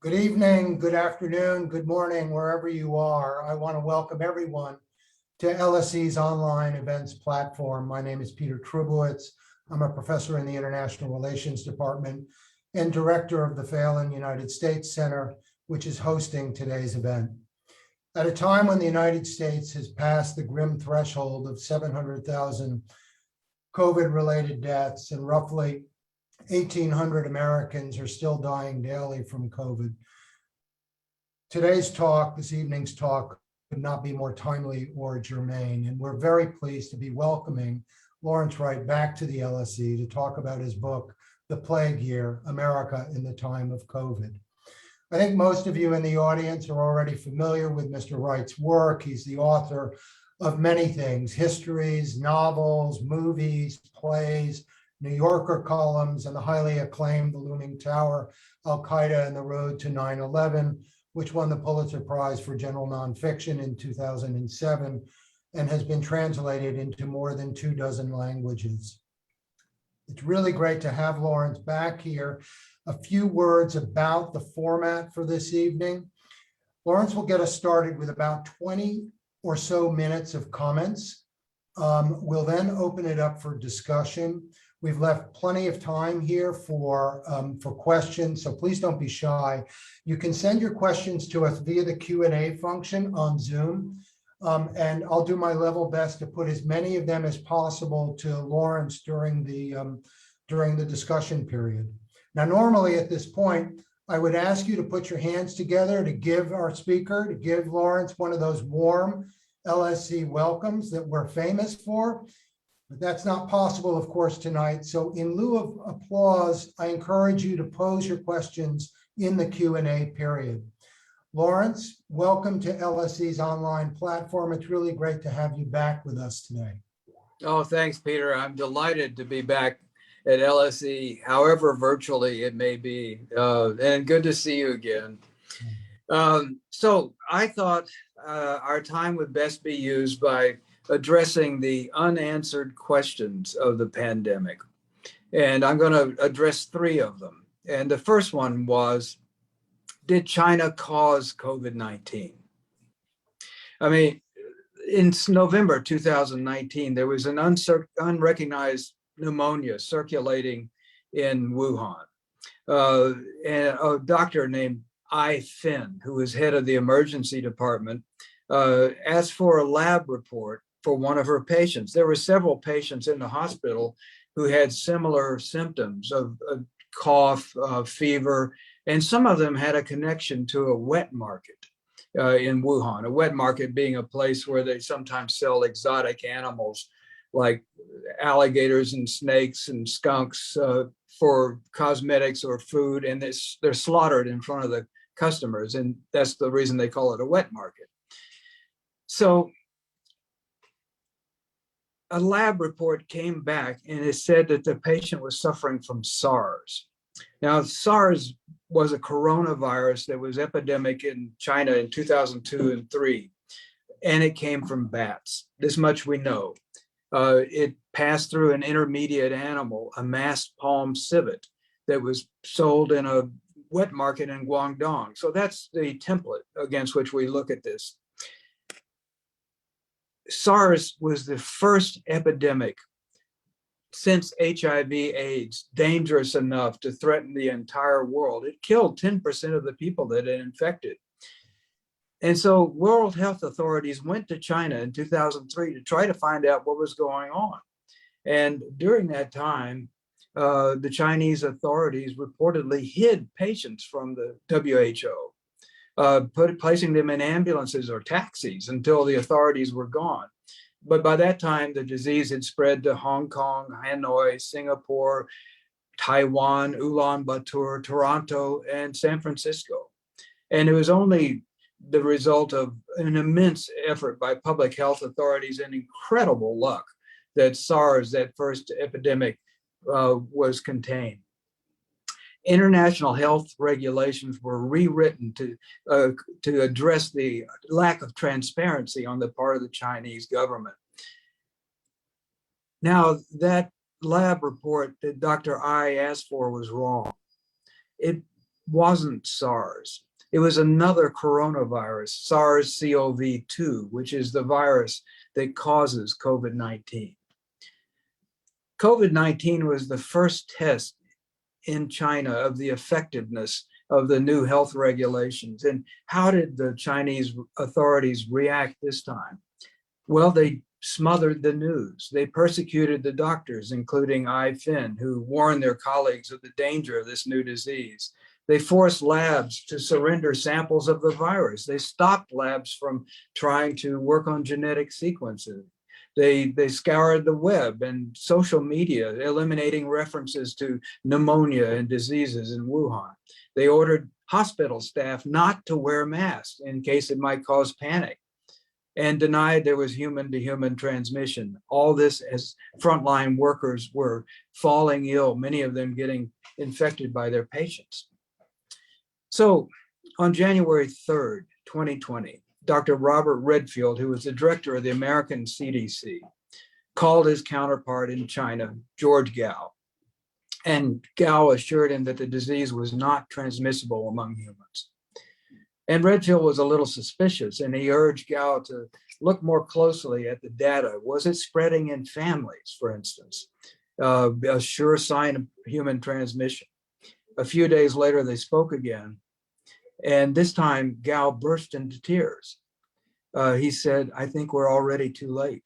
Good evening, good afternoon, good morning, wherever you are. I want to welcome everyone to LSE's online events platform. My name is Peter Trubowitz. I'm a professor in the International Relations Department and director of the Phelan United States Center, which is hosting today's event. At a time when the United States has passed the grim threshold of 700,000 COVID-related deaths and roughly 1,800 Americans are still dying daily from COVID. Today's talk, this evening's talk, could not be more timely or germane, and we're very pleased to be welcoming Lawrence Wright back to the LSE to talk about his book, The Plague Year, America in the Time of COVID. I think most of you in the audience are already familiar with Mr. Wright's work. He's the author of many things: histories, novels, movies, plays, New Yorker columns, and the highly acclaimed The Looming Tower, Al-Qaeda and the Road to 9/11, which won the Pulitzer Prize for General Nonfiction in 2007 and has been translated into more than 24 languages. It's really great to have Lawrence back here. A few words about the format for this evening. Lawrence will get us started with about 20 or so minutes of comments. We'll then open it up for discussion. We've left plenty of time here for questions, so please don't be shy. You can send your questions to us via the Q&A function on Zoom, and I'll do my level best to put as many of them as possible to Lawrence during the discussion period. Now, normally at this point, I would ask you to put your hands together to give our speaker, to give Lawrence one of those warm LSE welcomes that we're famous for. But that's not possible, of course, tonight. So in lieu of applause, I encourage you to pose your questions in the Q&A period. Lawrence, welcome to LSE's online platform. It's really great to have you back with us today. Oh, thanks, Peter. I'm delighted to be back at LSE, however virtually it may be, and good to see you again. So I thought our time would best be used by addressing the unanswered questions of the pandemic. And I'm going to address three of them. And the first one was, did China cause COVID-19? I mean, in November 2019, there was an unrecognized pneumonia circulating in Wuhan. And a doctor named Finn, who was head of the emergency department, asked for a lab report for one of her patients. There were several patients in the hospital who had similar symptoms of cough, fever, and some of them had a connection to a wet market in Wuhan, a wet market being a place where they sometimes sell exotic animals like alligators and snakes and skunks for cosmetics or food, and they're slaughtered in front of the customers, and that's the reason they call it a wet market. So a lab report came back and it said that the patient was suffering from SARS. Now, SARS was a coronavirus that was epidemic in China in 2002 and 3, and it came from bats. This much we know. It passed through an intermediate animal, a masked palm civet, that was sold in a wet market in Guangdong. So that's the template against which we look at this. SARS was the first epidemic since HIV/AIDS dangerous enough to threaten the entire world. It killed 10% of the people that it infected. And so World Health authorities went to China in 2003 to try to find out what was going on. And during that time, the Chinese authorities reportedly hid patients from the WHO, placing them in ambulances or taxis until the authorities were gone. But by that time, the disease had spread to Hong Kong, Hanoi, Singapore, Taiwan, Ulaanbaatar, Toronto, and San Francisco. And it was only the result of an immense effort by public health authorities and incredible luck that SARS, that first epidemic, was contained. International health regulations were rewritten to address the lack of transparency on the part of the Chinese government. Now, that lab report that Dr. I asked for was wrong. It wasn't SARS. It was another coronavirus, SARS-CoV-2, which is the virus that causes COVID-19. COVID-19 was the first test in China of the effectiveness of the new health regulations. And how did the Chinese authorities react this time? Well, they smothered the news. They persecuted the doctors, including Ai Fin, who warned their colleagues of the danger of this new disease. They forced labs to surrender samples of the virus. They stopped labs from trying to work on genetic sequencing. They scoured the web and social media, eliminating references to pneumonia and diseases in Wuhan. They ordered hospital staff not to wear masks in case it might cause panic, and denied there was human-to-human transmission. All this as frontline workers were falling ill, many of them getting infected by their patients. So on January 3rd, 2020, Dr. Robert Redfield, who was the director of the American CDC, called his counterpart in China, George Gao. And Gao assured him that the disease was not transmissible among humans. And Redfield was a little suspicious, and he urged Gao to look more closely at the data. Was it spreading in families, for instance? A sure sign of human transmission. A few days later, they spoke again. And this time, Gao burst into tears. He said, "I think we're already too late."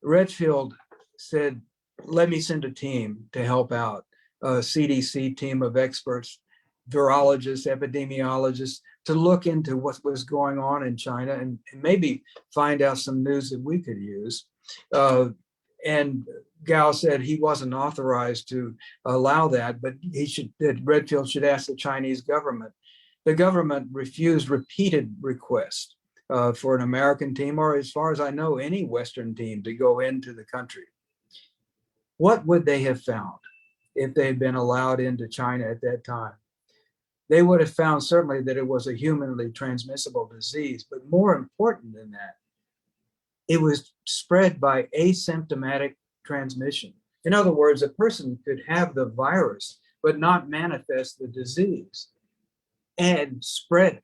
Redfield said, "Let me send a team to help out, a CDC team of experts, virologists, epidemiologists, to look into what was going on in China and maybe find out some news that we could use." And Gao said he wasn't authorized to allow that, but that Redfield should ask the Chinese government. The government refused repeated requests for an American team, or as far as I know, any Western team to go into the country. What would they have found if they had been allowed into China at that time? They would have found certainly that it was a humanly transmissible disease, but more important than that, it was spread by asymptomatic transmission. In other words, a person could have the virus, but not manifest the disease and spread it.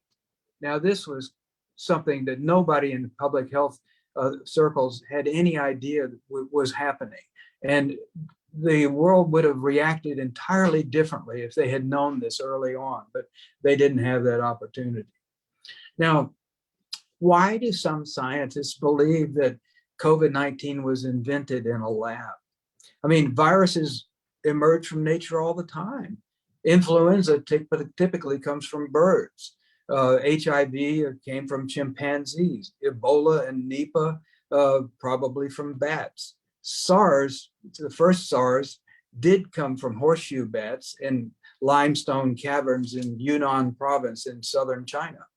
Now, this was something that nobody in public health circles had any idea was happening. And the world would have reacted entirely differently if they had known this early on, but they didn't have that opportunity. Now, why do some scientists believe that COVID-19 was invented in a lab? I mean, viruses emerge from nature all the time. Influenza typically comes from birds. HIV came from chimpanzees. Ebola and Nipah probably from bats. SARS, the first SARS, did come from horseshoe bats in limestone caverns in Yunnan province in southern China.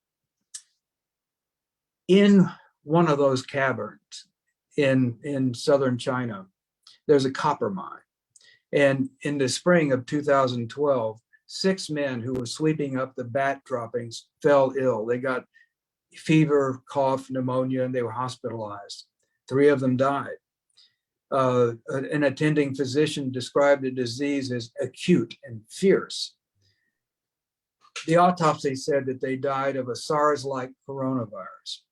In one of those caverns in southern China, there's a copper mine. And in the spring of 2012, 6 men who were sweeping up the bat droppings fell ill. They got fever, cough, pneumonia, and they were hospitalized. 3 of them died. An attending physician described the disease as acute and fierce. The autopsy said that they died of a SARS-like coronavirus.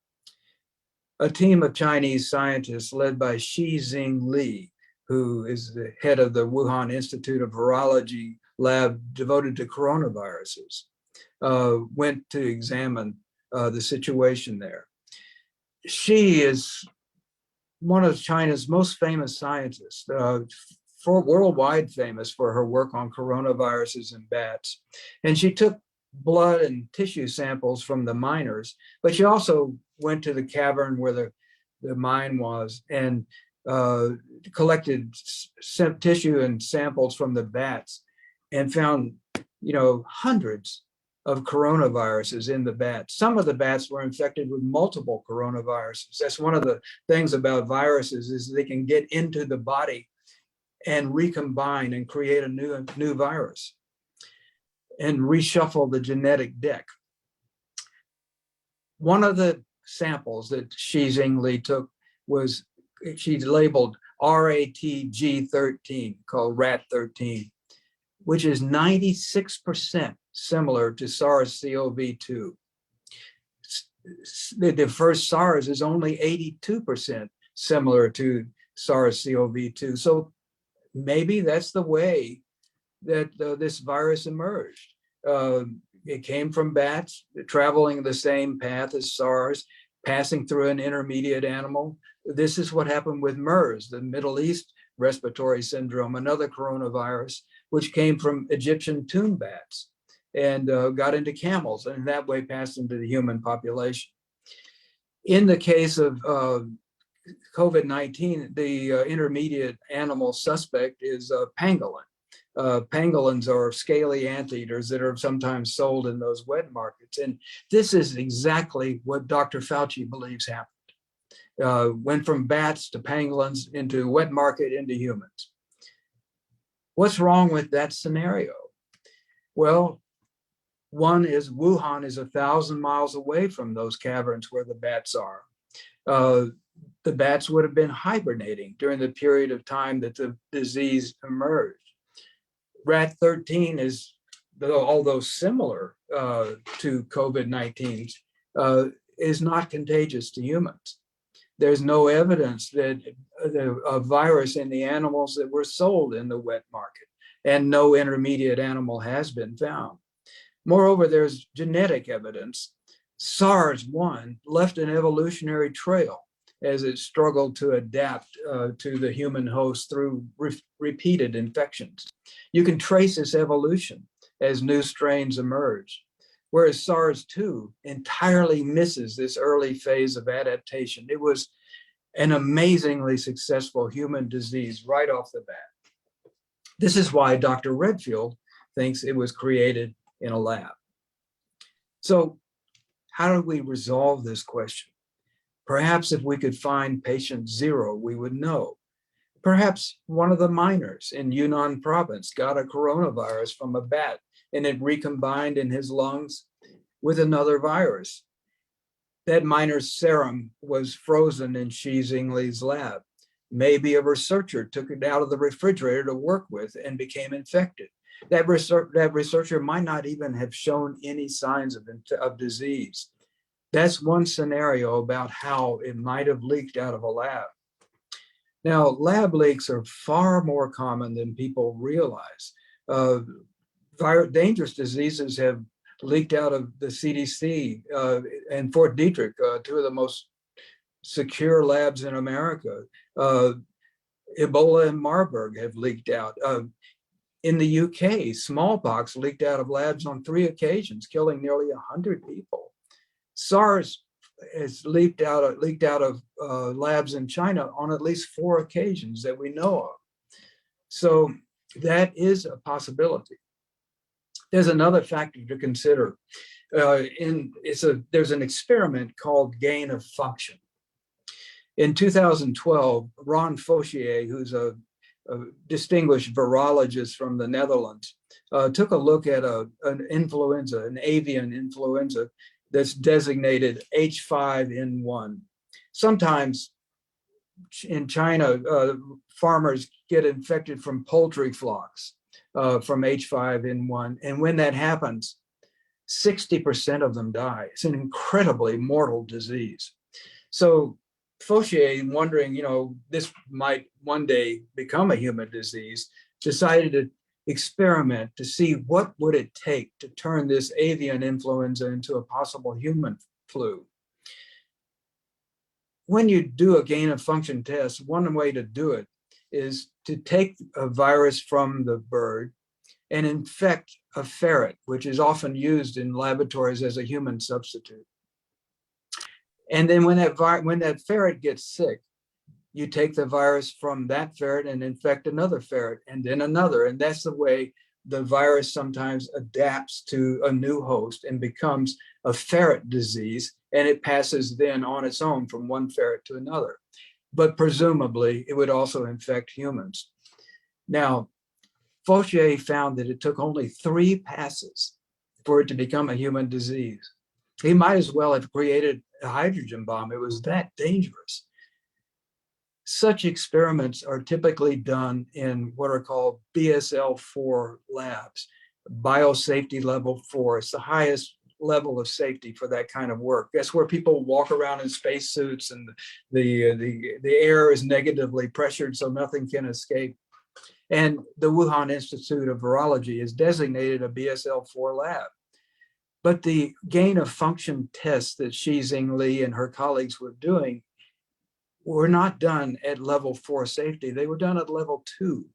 A team of Chinese scientists led by Xray Li, who is the head of the Wuhan Institute of Virology lab devoted to coronaviruses, went to examine the situation there. She is one of China's most famous scientists, worldwide famous for her work on coronaviruses in bats. And she took blood and tissue samples from the miners, but she also went to the cavern where the mine was and collected tissue and samples from the bats and found, hundreds of coronaviruses in the bats. Some of the bats were infected with multiple coronaviruses. That's one of the things about viruses, is they can get into the body and recombine and create a new virus and reshuffle the genetic deck. One of the samples that Xray Li took was, she labeled RATG13, called RAT13, which is 96% similar to SARS-CoV-2. The first SARS is only 82% similar to SARS-CoV-2. So maybe that's the way that this virus emerged. It came from bats, traveling the same path as SARS, passing through an intermediate animal. This is what happened with MERS, the Middle East respiratory syndrome, another coronavirus, which came from Egyptian tomb bats and got into camels, and that way passed into the human population. In the case of COVID-19, the intermediate animal suspect is pangolin. Pangolins are scaly anteaters that are sometimes sold in those wet markets. And this is exactly what Dr. Fauci believes happened. Went from bats to pangolins into wet market into humans. What's wrong with that scenario? Well, one is Wuhan is 1,000 miles away from those caverns where the bats are. The bats would have been hibernating during the period of time that the disease emerged. Rat 13 is, although similar to COVID-19, is not contagious to humans. There's no evidence that a virus in the animals that were sold in the wet market, and no intermediate animal has been found. Moreover, there's genetic evidence. SARS-1 left an evolutionary trail as it struggled to adapt to the human host through repeated infections. You can trace this evolution as new strains emerge, whereas SARS-2 entirely misses this early phase of adaptation. It was an amazingly successful human disease right off the bat. This is why Dr. Redfield thinks it was created in a lab. So how do we resolve this question? Perhaps if we could find patient 0, we would know. Perhaps one of the miners in Yunnan province got a coronavirus from a bat and it recombined in his lungs with another virus. That miner's serum was frozen in Xi Jingli's lab. Maybe a researcher took it out of the refrigerator to work with and became infected. That researcher might not even have shown any signs of disease. That's one scenario about how it might have leaked out of a lab. Now, lab leaks are far more common than people realize. Dangerous diseases have leaked out of the CDC and Fort Detrick, 2 of the most secure labs in America. Ebola and Marburg have leaked out. In the UK, smallpox leaked out of labs on 3 occasions, killing nearly 100 people. SARS has leaked out of labs in China on at least 4 occasions that we know of. So that is a possibility. There's another factor to consider. There's an experiment called gain of function. In 2012, Ron Faucier, who's a distinguished virologist from the Netherlands, took a look at an avian influenza that's designated H5N1. Sometimes in China, farmers get infected from poultry flocks from H5N1. And when that happens, 60% of them die. It's an incredibly mortal disease. So Faucier, wondering, this might one day become a human disease, decided to experiment to see what would it take to turn this avian influenza into a possible human flu. When you do a gain of function test, one way to do it is to take a virus from the bird and infect a ferret, which is often used in laboratories as a human substitute. And then when that ferret gets sick, you take the virus from that ferret and infect another ferret and then another. And that's the way the virus sometimes adapts to a new host and becomes a ferret disease. And it passes then on its own from one ferret to another. But presumably it would also infect humans. Now, Faucier found that it took only 3 passes for it to become a human disease. He might as well have created a hydrogen bomb. It was that dangerous. Such experiments are typically done in what are called BSL-4 labs. biosafety level 4. It's the highest level of safety for that kind of work. That's where people walk around in spacesuits and the air is negatively pressured so nothing can escape. And the Wuhan Institute of Virology is designated a BSL-4 lab. But the gain of function tests that Xray and her colleagues were doing were not done at level 4 safety. They were done at level 2,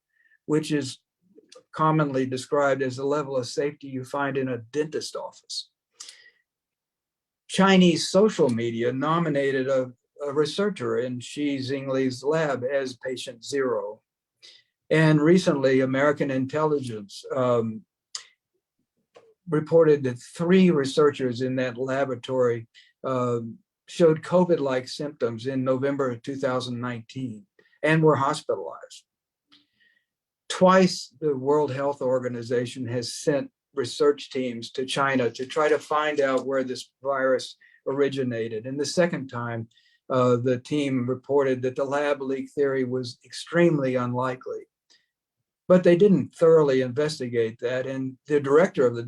which is commonly described as the level of safety you find in a dentist office. Chinese social media nominated a researcher in Xray's lab as patient 0. And recently, American intelligence reported that 3 researchers in that laboratory showed COVID-like symptoms in November of 2019 and were hospitalized. Twice, the World Health Organization has sent research teams to China to try to find out where this virus originated. And the second time, the team reported that the lab leak theory was extremely unlikely. But they didn't thoroughly investigate that. And the director of the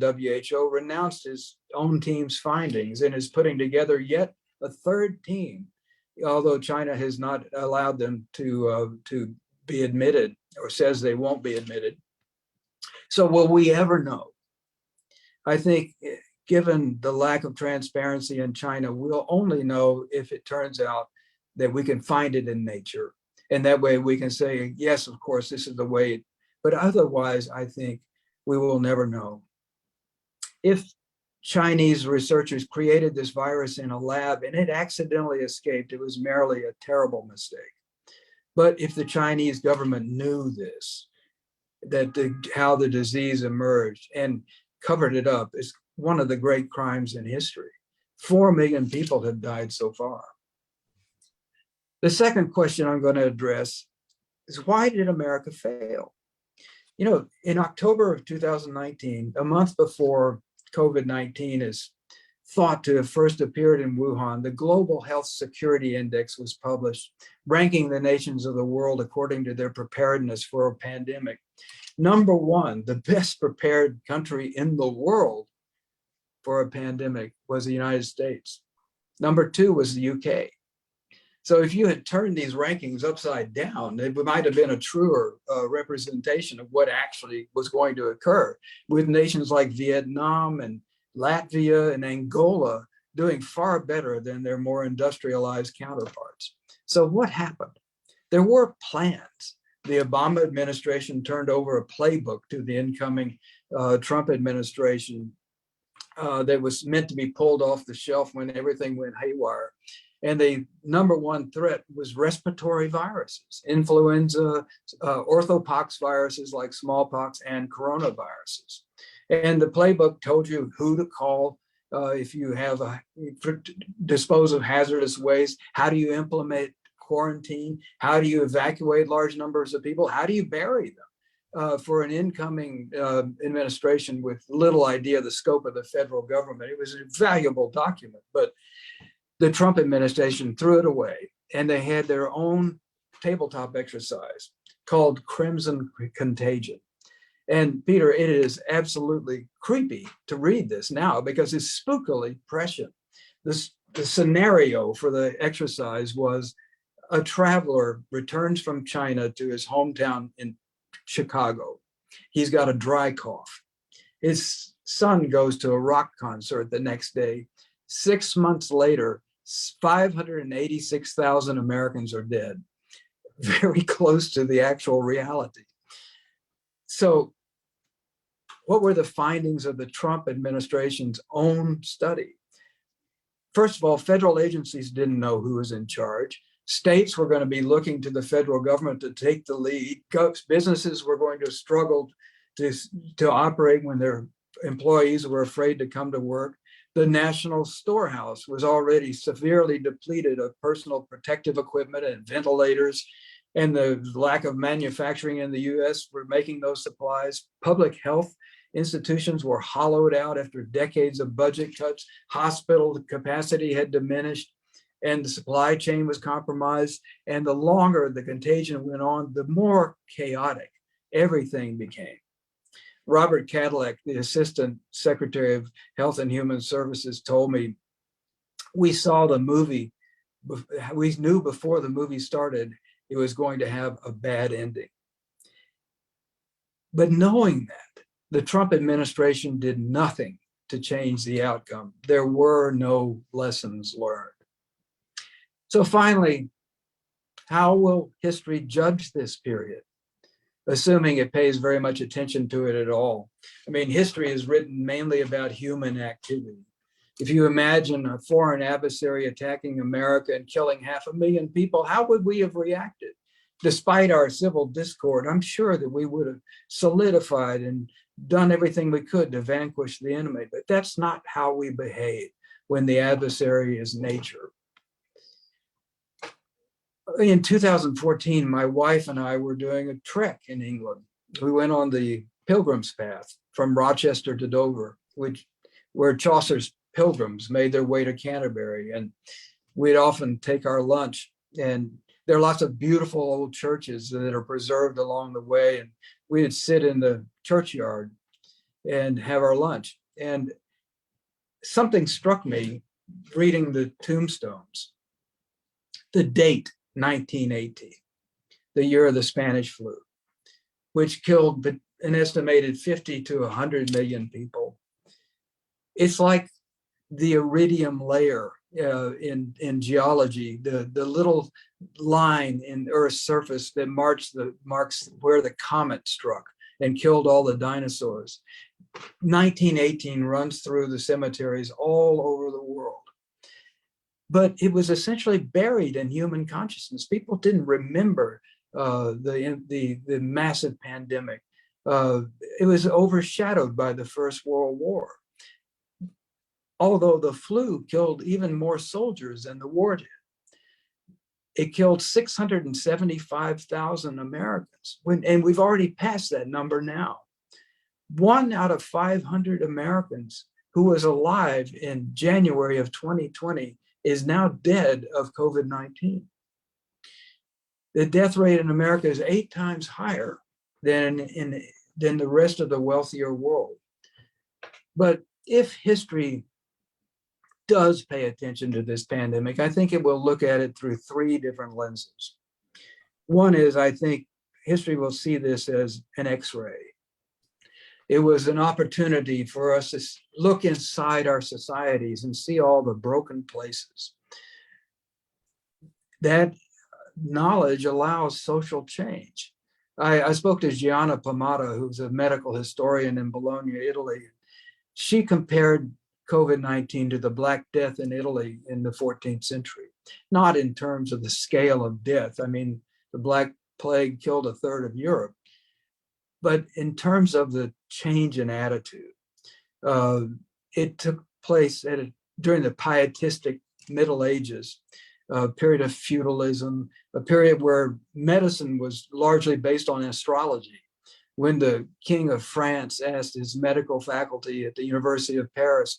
WHO renounced his own team's findings and is putting together yet a 3rd team, although China has not allowed them to be admitted, or says they won't be admitted. So will we ever know? I think given the lack of transparency in China, we'll only know if it turns out that we can find it in nature. And that way we can say, yes, of course, this is the way. But otherwise, I think we will never know. If Chinese researchers created this virus in a lab and it accidentally escaped, it was merely a terrible mistake. But if the Chinese government knew this, how the disease emerged and covered it up, is one of the great crimes in history. 4 million people have died so far. The second question I'm going to address is, why did America fail? You know, in October of 2019, a month before COVID-19 is thought to have first appeared in Wuhan, the Global Health Security Index was published, ranking the nations of the world according to their preparedness for a pandemic. Number 1, the best prepared country in the world for a pandemic was the United States. Number 2 was the UK. So if you had turned these rankings upside down, it might have been a truer representation of what actually was going to occur, with nations like Vietnam and Latvia and Angola doing far better than their more industrialized counterparts. So what happened? There were plans. The Obama administration turned over a playbook to the incoming Trump administration that was meant to be pulled off the shelf when everything went haywire. And the number 1 threat was respiratory viruses, influenza, orthopox viruses like smallpox, and coronaviruses. And the playbook told you who to call if you have dispose of hazardous waste. How do you implement quarantine? How do you evacuate large numbers of people? How do you bury them? For an incoming administration with little idea of the scope of the federal government, it was a valuable document, but the Trump administration threw it away, and they had their own tabletop exercise called Crimson Contagion. And Peter, it is absolutely creepy to read this now because it's spookily prescient. The scenario for the exercise was a traveler returns from China to his hometown in Chicago. He's got a dry cough. His son goes to a rock concert the next day. 6 months later, 586,000 Americans are dead, very close to the actual reality. So what were the findings of the Trump administration's own study? First of all, federal agencies didn't know who was in charge. States were going to be looking to the federal government to take the lead. Businesses were going to struggle to operate when their employees were afraid to come to work. The national storehouse was already severely depleted of personal protective equipment and ventilators, and the lack of manufacturing in the US were making those supplies. Public health institutions were hollowed out after decades of budget cuts. Hospital capacity had diminished, and the supply chain was compromised. And the longer the contagion went on, the more chaotic everything became. Robert Cadillac, the Assistant Secretary of Health and Human Services, told me, we saw the movie, we knew before the movie started it was going to have a bad ending. But knowing that, the Trump administration did nothing to change the outcome. There were no lessons learned. So finally, how will history judge this period? Assuming it pays very much attention to it at all. I mean, history is written mainly about human activity. If you imagine a foreign adversary attacking America and killing 500,000 people, how would we have reacted? Despite our civil discord, I'm sure that we would have solidified and done everything we could to vanquish the enemy, but that's not how we behave when the adversary is nature. In 2014, my wife and I were doing a trek in England. We went on the Pilgrim's Path from Rochester to Dover, where Chaucer's pilgrims made their way to Canterbury. And we'd often take our lunch, and there are lots of beautiful old churches that are preserved along the way. And we'd sit in the churchyard and have our lunch. And something struck me reading the tombstones. The date, 1918, the year of the Spanish flu, which killed an estimated 50 to 100 million people. It's like the iridium layer in geology, the little line in Earth's surface that marks where the comet struck and killed all the dinosaurs. 1918 runs through the cemeteries all over the world. But it was essentially buried in human consciousness. People didn't remember the massive pandemic. It was overshadowed by the First World War. Although the flu killed even more soldiers than the war did. It killed 675,000 Americans, and we've already passed that number now. 1 out of 500 Americans who was alive in January of 2020 is now dead of COVID-19. The death rate in America is 8 times higher than the rest of the wealthier world. But if history does pay attention to this pandemic, I think it will look at it through 3 different lenses. One is, I think history will see this as an X-ray. It was an opportunity for us to look inside our societies and see all the broken places. That knowledge allows social change. I spoke to Gianna Pomata, who's a medical historian in Bologna, Italy. She compared COVID-19 to the Black Death in Italy in the 14th century, not in terms of the scale of death. I mean, the Black Plague killed 1/3 of Europe, but in terms of the change in attitude. It took place during the pietistic Middle Ages, a period of feudalism, a period where medicine was largely based on astrology. When the King of France asked his medical faculty at the University of Paris,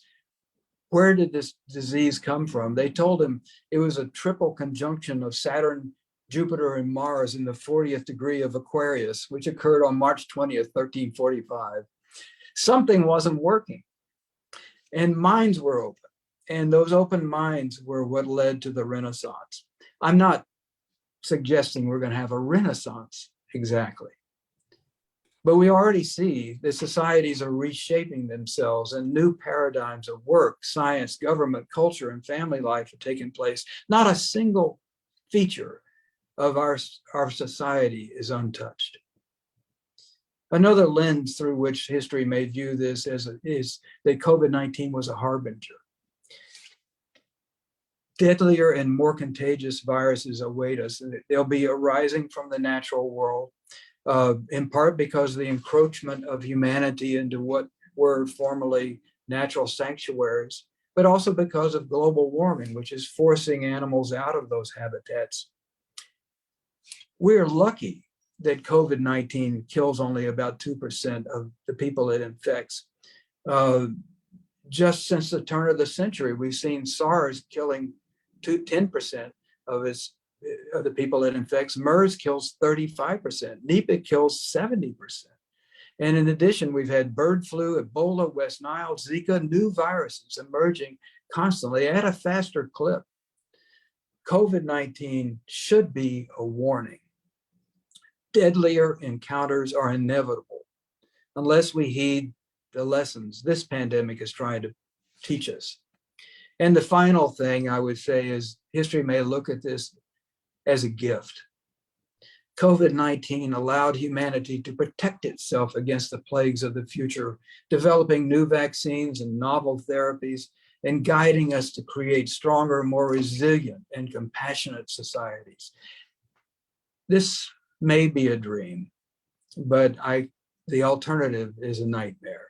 where did this disease come from? They told him it was a triple conjunction of Saturn, Jupiter, and Mars in the 40th degree of Aquarius, which occurred on March 20th, 1345. Something wasn't working, and minds were open. And those open minds were what led to the Renaissance. I'm not suggesting we're going to have a Renaissance exactly, but we already see that societies are reshaping themselves and new paradigms of work, science, government, culture, and family life are taking place. Not a single feature of our society is untouched. Another lens through which history may view this is that COVID-19 was a harbinger. Deadlier and more contagious viruses await us. They'll be arising from the natural world, in part because of the encroachment of humanity into what were formerly natural sanctuaries, but also because of global warming, which is forcing animals out of those habitats. We're lucky that COVID-19 kills only about 2% of the people it infects. Just since the turn of the century, we've seen SARS killing 10% of the people it infects. MERS kills 35%. Nipah kills 70%. And in addition, we've had bird flu, Ebola, West Nile, Zika, new viruses emerging constantly at a faster clip. COVID-19 should be a warning. Deadlier encounters are inevitable unless we heed the lessons this pandemic is trying to teach us. And the final thing I would say is history may look at this as a gift. COVID-19 allowed humanity to protect itself against the plagues of the future, developing new vaccines and novel therapies, and guiding us to create stronger, more resilient and compassionate societies. This may be a dream, but the alternative is a nightmare.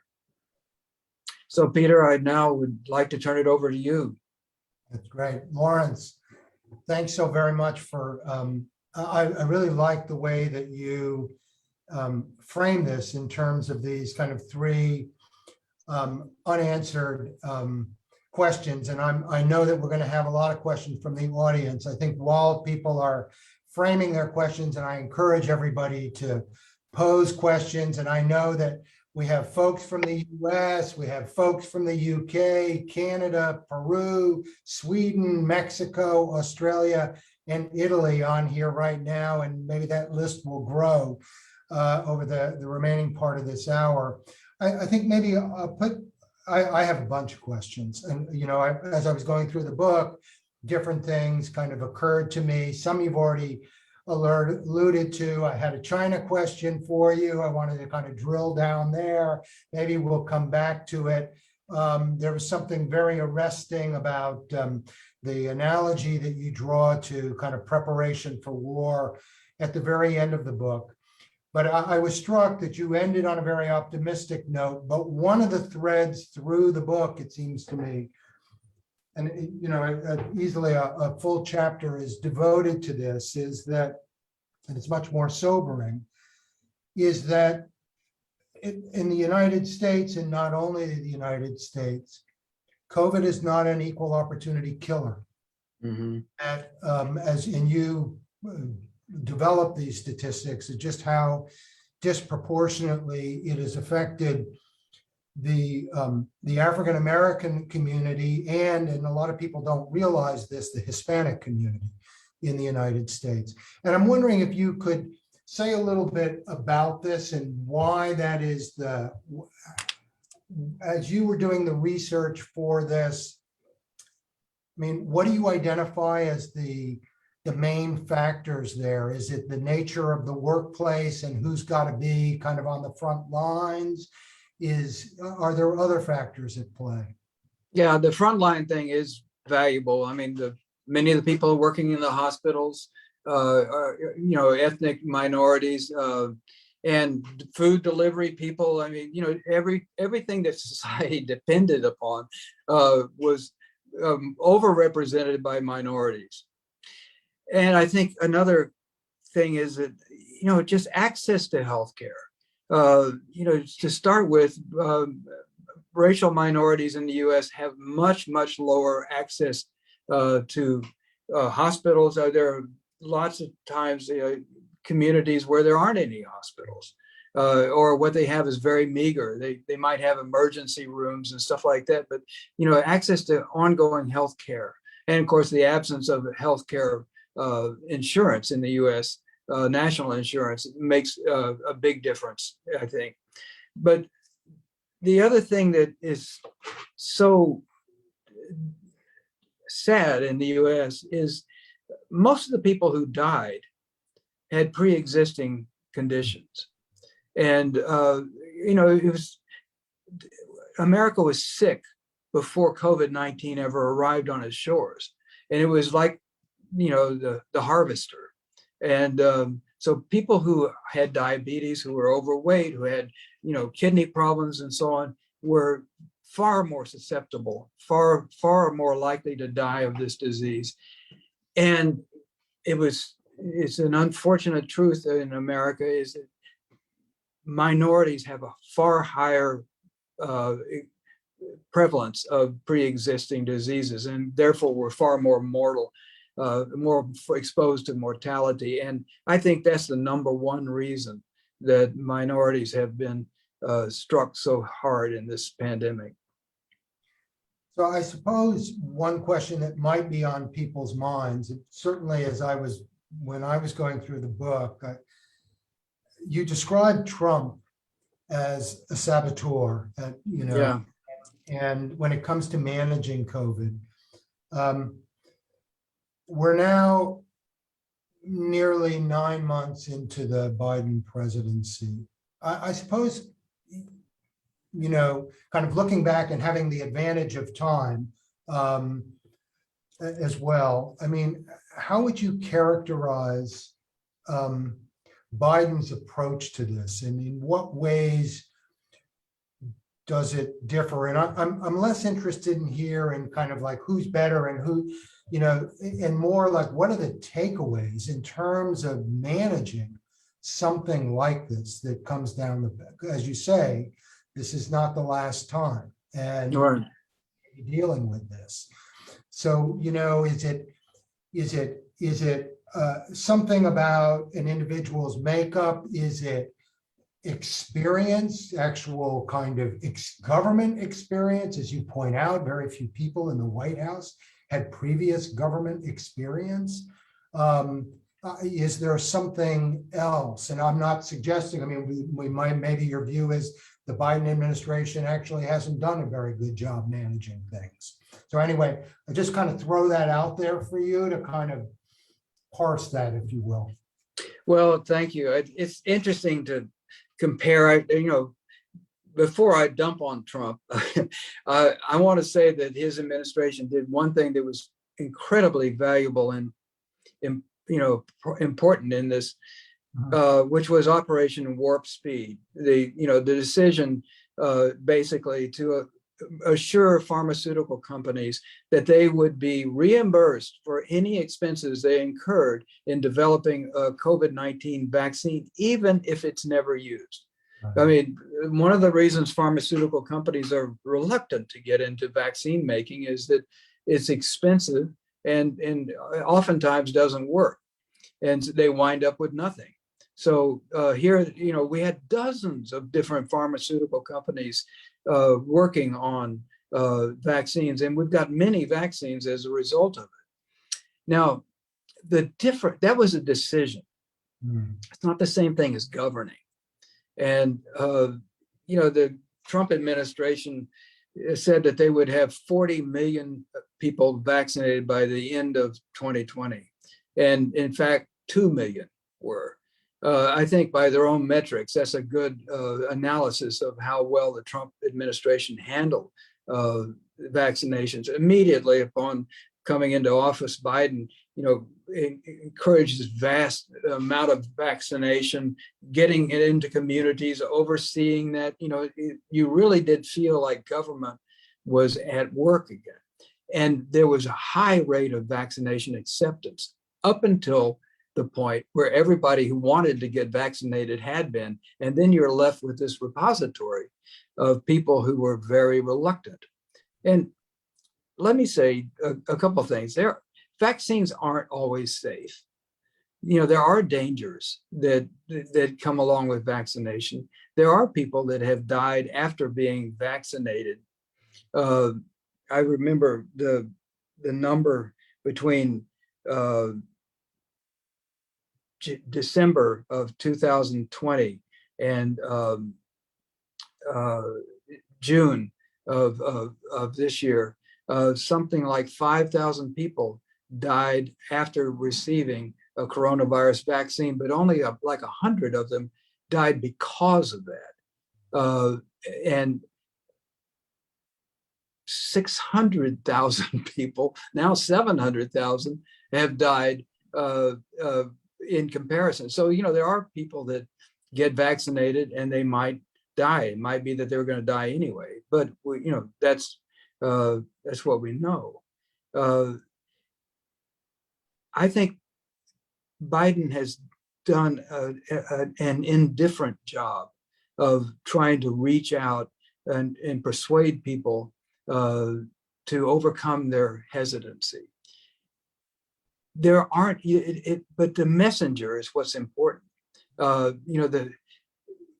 So Peter, I now would like to turn it over to you. That's great. Lawrence, thanks so very much for, I really like the way that you frame this in terms of these kind of three unanswered questions. And I know that we're going to have a lot of questions from the audience. I think while people are framing their questions, and I encourage everybody to pose questions, and I know that we have folks from the US, we have folks from the UK, Canada, Peru, Sweden, Mexico, Australia, and Italy on here right now, and maybe that list will grow over the remaining part of this hour. I think maybe I have a bunch of questions, and as I was going through the book, different things kind of occurred to me. Some you've already alluded to. I had a China question for you. I wanted to kind of drill down there. Maybe we'll come back to it. There was something very arresting about the analogy that you draw to kind of preparation for war at the very end of the book. But I was struck that you ended on a very optimistic note. But one of the threads through the book, it seems to me, and easily a full chapter is devoted to this, is that, and it's much more sobering, is that in the United States, and not only the United States, COVID is not an equal opportunity killer. Mm-hmm. And you develop these statistics, of just how disproportionately it has affected the African American community, and a lot of people don't realize this, the Hispanic community in the United States. And I'm wondering if you could say a little bit about this and why that is as you were doing the research for this, I mean, what do you identify as the main factors there? Is it the nature of the workplace and who's got to be kind of on the front lines? Are there other factors at play? Yeah, the frontline thing is valuable. I mean, many of the people working in the hospitals are, ethnic minorities and food delivery people. I mean, everything that society depended upon was overrepresented by minorities. And I think another thing is that, just access to healthcare. To start with, racial minorities in the US have much, much lower access to hospitals. There are lots of times communities where there aren't any hospitals, or what they have is very meager. They might have emergency rooms and stuff like that, but access to ongoing health care, and of course the absence of health care insurance in the US, national insurance, makes a big difference, I think. But the other thing that is so sad in the US is most of the people who died had pre-existing conditions. And, America was sick before COVID-19 ever arrived on its shores. And it was like, the harvester. And so people who had diabetes, who were overweight, who had, kidney problems and so on, were far more susceptible, far more likely to die of this disease. And it's an unfortunate truth in America is that minorities have a far higher prevalence of pre-existing diseases, and therefore we're far more mortal, more exposed to mortality. And I think that's the number one reason that minorities have been struck so hard in this pandemic. So I suppose one question that might be on people's minds, certainly when I was going through the book, you described Trump as a saboteur, Yeah. and when it comes to managing COVID, we're now nearly 9 months into the Biden presidency. I suppose, kind of looking back and having the advantage of time as well. I mean, how would you characterize Biden's approach to this, and in what ways does it differ? And I'm less interested in here in kind of like who's better and who, and more like what are the takeaways in terms of managing something like this that comes down the, as you say, this is not the last time, and Right. dealing with this. So, is it something about an individual's makeup? Is it experience, actual kind of government experience? As you point out, very few people in the White House had previous government experience. Is there something else? And I'm not suggesting, I mean, we might, maybe your view is the Biden administration actually hasn't done a very good job managing things. So anyway, I just kind of throw that out there for you to kind of parse that, if you will. Well, thank you. It's interesting to compare, before I dump on Trump, I want to say that his administration did one thing that was incredibly valuable and important in this, which was Operation Warp Speed. The decision basically to assure pharmaceutical companies that they would be reimbursed for any expenses they incurred in developing a COVID-19 vaccine, even if it's never used. I mean, one of the reasons pharmaceutical companies are reluctant to get into vaccine making is that it's expensive and oftentimes doesn't work, and they wind up with nothing. So here, we had dozens of different pharmaceutical companies working on vaccines, and we've got many vaccines as a result of it. Now, that was a decision. It's not the same thing as governing. And, the Trump administration said that they would have 40 million people vaccinated by the end of 2020. And in fact, 2 million were. I think by their own metrics, that's a good analysis of how well the Trump administration handled vaccinations. Immediately upon coming into office, Biden, encouraged this vast amount of vaccination, getting it into communities, overseeing that. You really did feel like government was at work again. And there was a high rate of vaccination acceptance up until the point where everybody who wanted to get vaccinated had been, and then you're left with this repository of people who were very reluctant. And let me say a couple of things. Vaccines aren't always safe. There are dangers that come along with vaccination. There are people that have died after being vaccinated. I remember the number between December of 2020 and June of this year, something like 5,000 people died after receiving a coronavirus vaccine, but only like 100 of them died because of that. And 600,000 people, now 700,000, have died in comparison. So, there are people that get vaccinated and they might die. It might be that they're going to die anyway, but that's what we know. I think Biden has done an indifferent job of trying to reach out and persuade people to overcome their hesitancy. There aren't, but the messenger is what's important.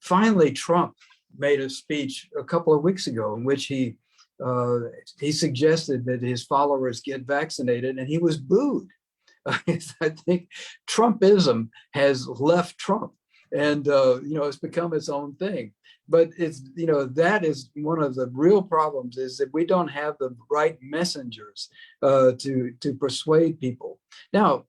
Finally, Trump made a speech a couple of weeks ago in which he suggested that his followers get vaccinated, and he was booed. I think Trumpism has left Trump, and it's become its own thing. But it's that is one of the real problems, is that we don't have the right messengers to persuade people. Now,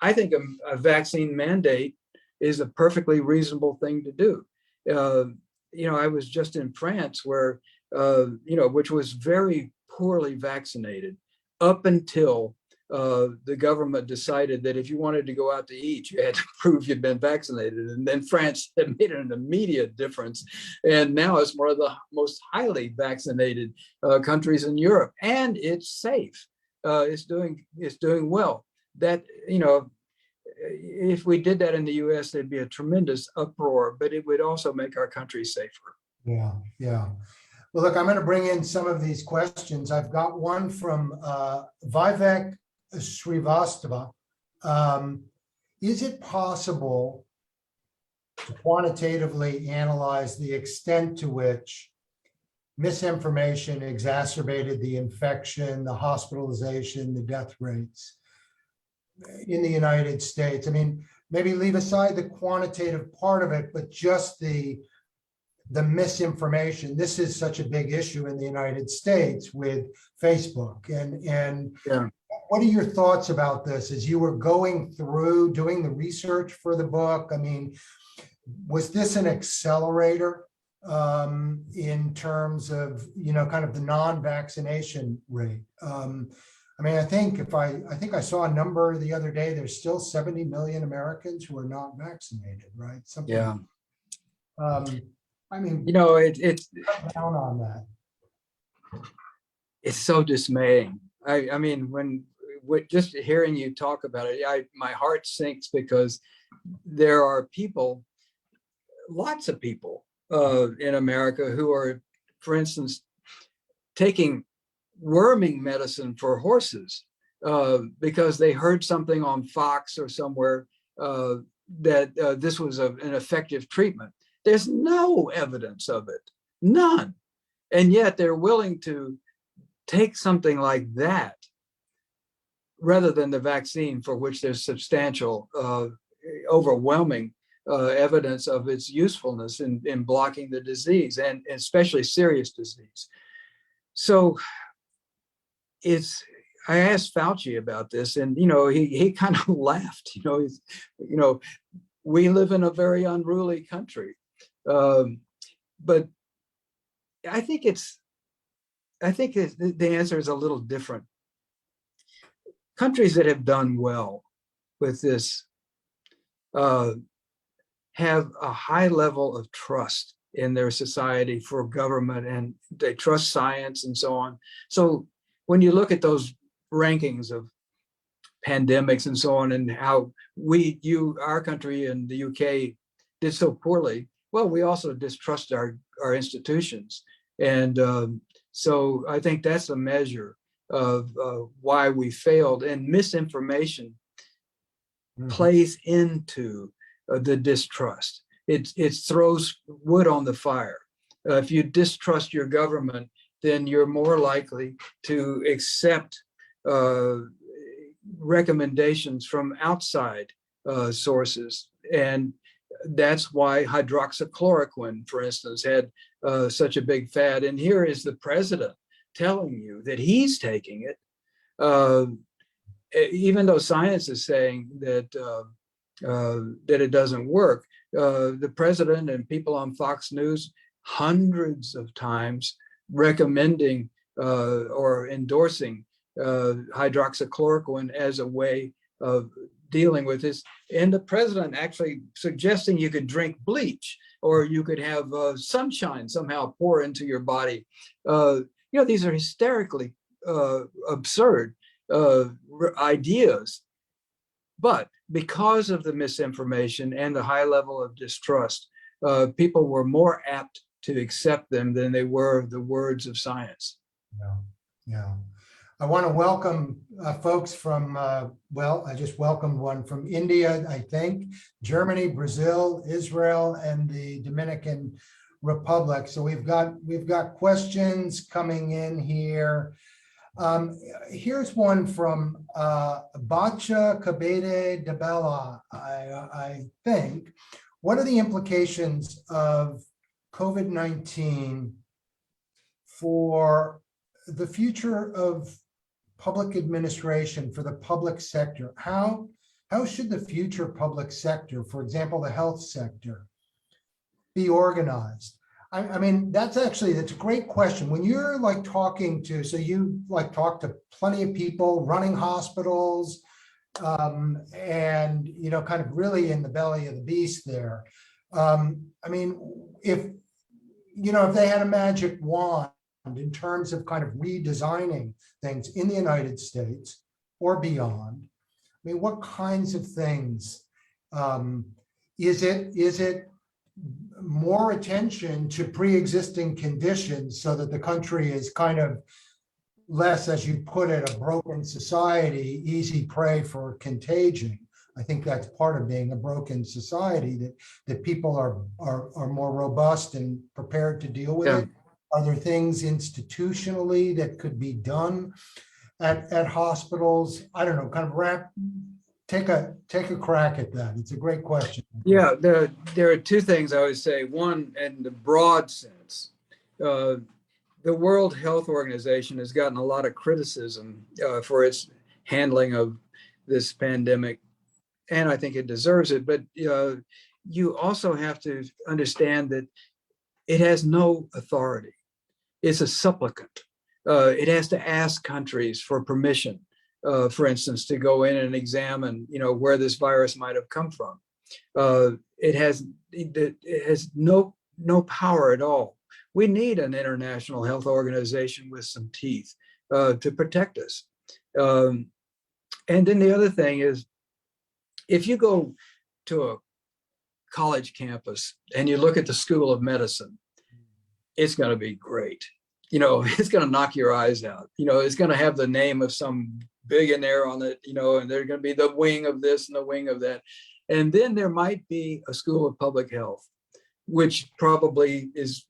I think a vaccine mandate is a perfectly reasonable thing to do. I was just in France, where which was very poorly vaccinated up until the government decided that if you wanted to go out to eat, you had to prove you'd been vaccinated. And then France had made an immediate difference. And now it's one of the most highly vaccinated countries in Europe. And it's safe. It's doing well. That, if we did that in the US, there'd be a tremendous uproar, but it would also make our country safer. Yeah, yeah. Well, look, I'm going to bring in some of these questions. I've got one from Vivek Srivastava. Is it possible to quantitatively analyze the extent to which misinformation exacerbated the infection, the hospitalization, the death rates in the United States? I mean, maybe leave aside the quantitative part of it, but just the misinformation. This is such a big issue in the United States with Facebook. And yeah. What are your thoughts about this as you were going through doing the research for the book? I mean, was this an accelerator in terms of, kind of the non-vaccination rate? I think I saw a number the other day, there's still 70 million Americans who are not vaccinated, right? Something. Yeah. It's cut down on that. It's so dismaying. I mean, when just hearing you talk about it, my heart sinks, because there are people, lots of people in America who are, for instance, taking worming medicine for horses because they heard something on Fox or somewhere that this was an effective treatment. There's no evidence of it, none. And yet they're willing to take something like that rather than the vaccine, for which there's substantial, overwhelming evidence of its usefulness in blocking the disease, and especially serious disease. So I asked Fauci about this, and he kind of laughed. We live in a very unruly country. But I think the answer is a little different. Countries that have done well with this have a high level of trust in their society for government, and they trust science and so on. So when you look at those rankings of pandemics and so on, and how our country and the UK did so poorly, well, we also distrust our institutions. And so I think that's a measure of why we failed. And misinformation plays into the distrust. It throws wood on the fire. If you distrust your government, then you're more likely to accept recommendations from outside sources. And that's why hydroxychloroquine, for instance, had such a big fad. And here is the president telling you that he's taking it, even though science is saying that it doesn't work. The president and people on Fox News hundreds of times recommending or endorsing hydroxychloroquine as a way of dealing with this, and the president actually suggesting you could drink bleach, or you could have sunshine somehow pour into your body. These are hysterically absurd ideas, but because of the misinformation and the high level of distrust, people were more apt to accept them than they were the words of science. Yeah. I want to welcome folks from, I just welcomed one from India, I think, Germany, Brazil, Israel, and the Dominican republic. So we've got questions coming in here. Here's one from Bacha Kabede Debella, I think. What are the implications of COVID-19 for the future of public administration, for the public sector? How should the future public sector, for example, the health sector, be organized? I mean, that's a great question. When you're like talking to, so you like talk to plenty of people running hospitals, and, you know, kind of really in the belly of the beast there. I mean, if they had a magic wand in terms of kind of redesigning things in the United States or beyond, I mean, what kinds of things, is it more attention to pre-existing conditions so that the country is kind of less, as you put it, a broken society, easy prey for contagion? I think that's part of being a broken society, that people are more robust and prepared to deal with it. Are there things institutionally that could be done at hospitals? I don't know, kind of take a crack at that. It's a great question. Yeah, there are two things I would say. One, in the broad sense, the World Health Organization has gotten a lot of criticism for its handling of this pandemic, and I think it deserves it. But you also have to understand that it has no authority. It's a supplicant. It has to ask countries for permission, for instance, to go in and examine, where this virus might have come from. It has no power at all. We need an international health organization with some teeth to protect us. And then the other thing is, if you go to a college campus and you look at the School of Medicine, it's going to be great. It's going to knock your eyes out. It's going to have the name of some billionaire on it, and they're going to be the wing of this and the wing of that. And then there might be a School of Public Health, which probably is,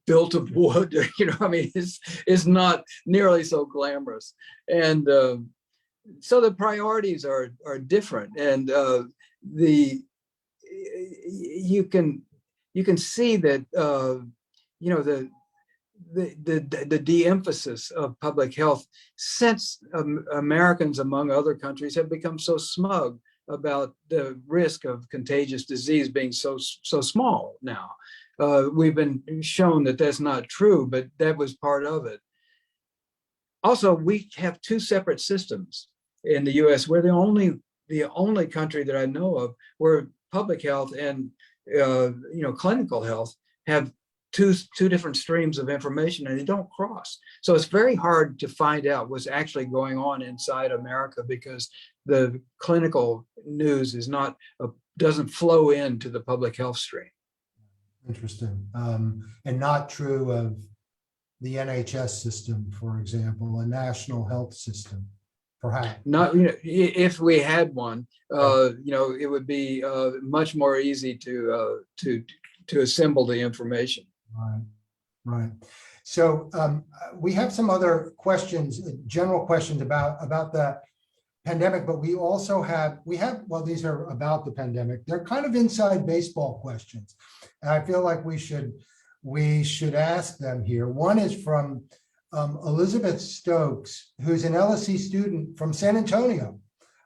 built of wood. It's not nearly so glamorous. And so the priorities are different. And you can see that the de-emphasis of public health, since Americans, among other countries, have become so smug about the risk of contagious disease being so small now. We've been shown that that's not true, but that was part of it. Also, we have two separate systems in the US. We're the only country that I know of where public health and clinical health have two different streams of information, and they don't cross. So it's very hard to find out what's actually going on inside America, because the clinical news doesn't flow into the public health stream. Interesting. And not true of the NHS system, for example, a national health system, perhaps. Not, if we had one, it would be much more easy to assemble the information. Right. So we have some other questions, general questions about the pandemic, but we also have, well, these are about the pandemic. They're kind of inside baseball questions. And I feel like we should ask them here. One is from Elizabeth Stokes, who's an LSE student from San Antonio.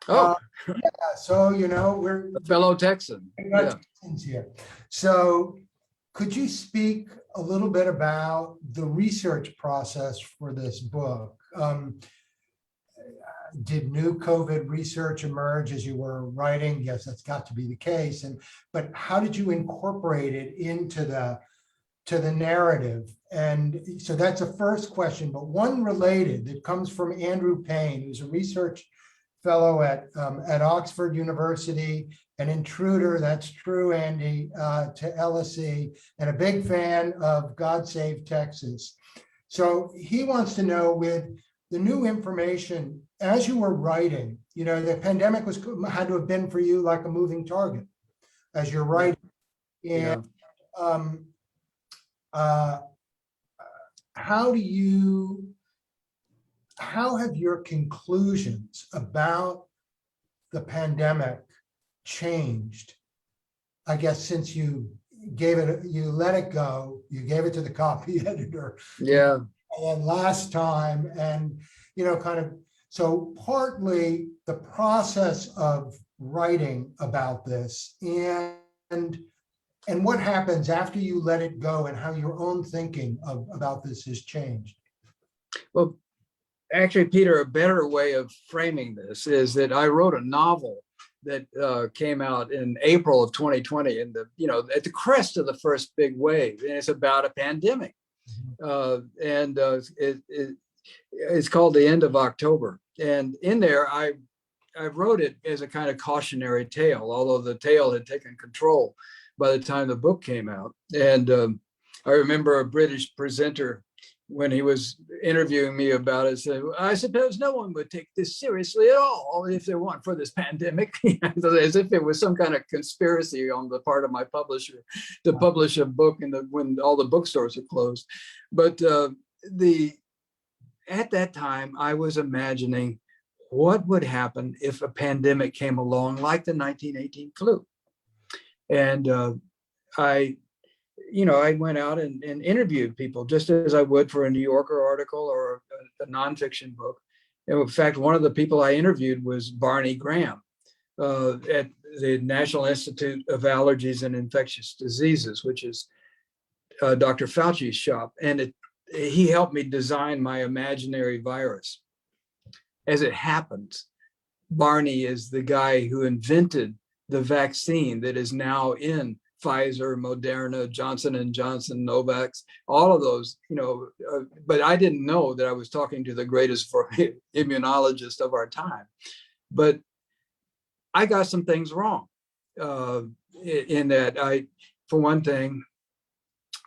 Oh, yeah, so, we're a fellow Texan. Yeah. Texans here. So could you speak a little bit about the research process for this book? Did new COVID research emerge as you were writing? Yes, that's got to be the case. But how did you incorporate it into the narrative? And so that's a first question, but one related that comes from Andrew Payne, who's a research fellow at Oxford University, an intruder, that's true, Andy, to LSE, and a big fan of God Save Texas. So he wants to know, with the new information, as you were writing, the pandemic had to have been for you like a moving target as you're writing. And um, uh, how have your conclusions about the pandemic changed? I guess since you let it go, you gave it to the copy editor. Yeah. And last time, and kind of, so partly the process of writing about this and what happens after you let it go and how your own thinking about this has changed. Well, actually, Peter, a better way of framing this is that I wrote a novel that came out in April of 2020, and at the crest of the first big wave, and it's about a pandemic, it's called The End of October. And in there, I wrote it as a kind of cautionary tale, although the tale had taken control by the time the book came out. And I remember a British presenter, when he was interviewing me about it, said, I suppose no one would take this seriously at all if there weren't for this pandemic, as if it was some kind of conspiracy on the part of my publisher to publish a book when all the bookstores are closed. But at that time, I was imagining what would happen if a pandemic came along like the 1918 flu. And I went out and interviewed people just as I would for a New Yorker article or a nonfiction book. And in fact, one of the people I interviewed was Barney Graham at the National Institute of Allergies and Infectious Diseases, which is Dr. Fauci's shop. And he helped me design my imaginary virus. As it happens, Barney is the guy who invented the vaccine that is now in Pfizer, Moderna, Johnson & Johnson, Novavax, all of those, but I didn't know that I was talking to the greatest immunologist of our time. But I got some things wrong in that for one thing,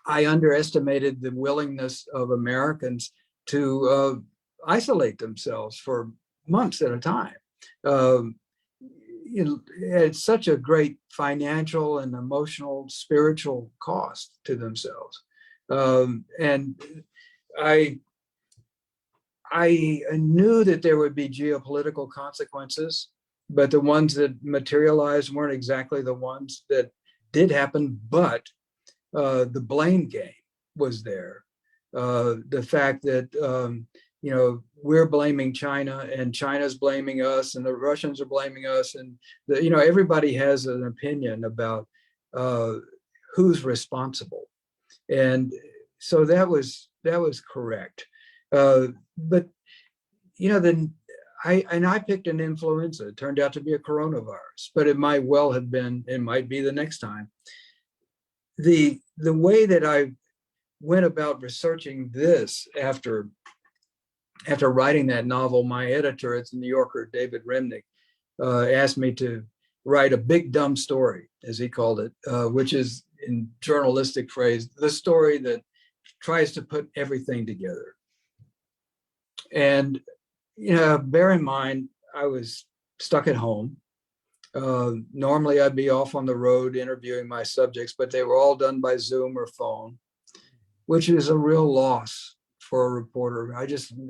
I underestimated the willingness of Americans to isolate themselves for months at a time. It's such a great financial and emotional, spiritual cost to themselves. And I knew that there would be geopolitical consequences, but the ones that materialized weren't exactly the ones that did happen, but the blame game was there. The fact that we're blaming China and China's blaming us and the Russians are blaming us, and everybody has an opinion about who's responsible, and so that was correct. But then I picked an influenza. It turned out to be a coronavirus, but it might well have been. It might be the next time. The way that I went about researching this after writing that novel, my editor at the New Yorker, David Remnick, asked me to write a big dumb story, as he called it, which is, in journalistic phrase, the story that tries to put everything together. And bear in mind, I was stuck at home. Normally, I'd be off on the road interviewing my subjects, but they were all done by Zoom or phone, which is a real loss for a reporter.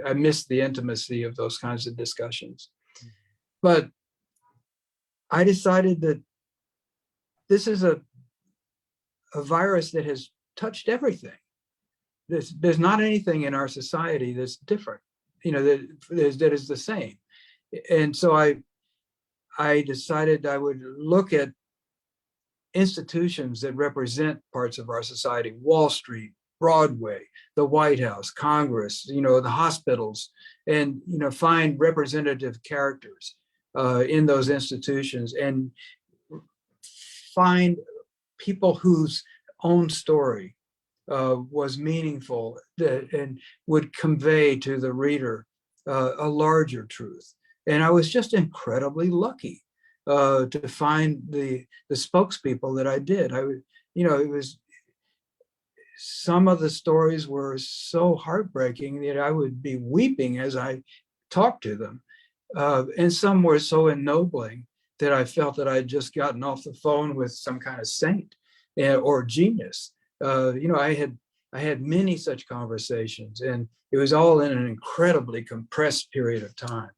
I missed the intimacy of those kinds of discussions. But I decided that this is a virus that has touched everything. There's not anything in our society that's different, that is the same. And so I decided I would look at institutions that represent parts of our society: Wall Street, Broadway, the White House, Congress, the hospitals, and find representative characters in those institutions, and find people whose own story was meaningful and would convey to the reader a larger truth. And I was just incredibly lucky to find the spokespeople that I did. It was, some of the stories were so heartbreaking that I would be weeping as I talked to them. And some were so ennobling that I felt that I'd just gotten off the phone with some kind of saint. or genius. I had many such conversations, and it was all in an incredibly compressed period of time.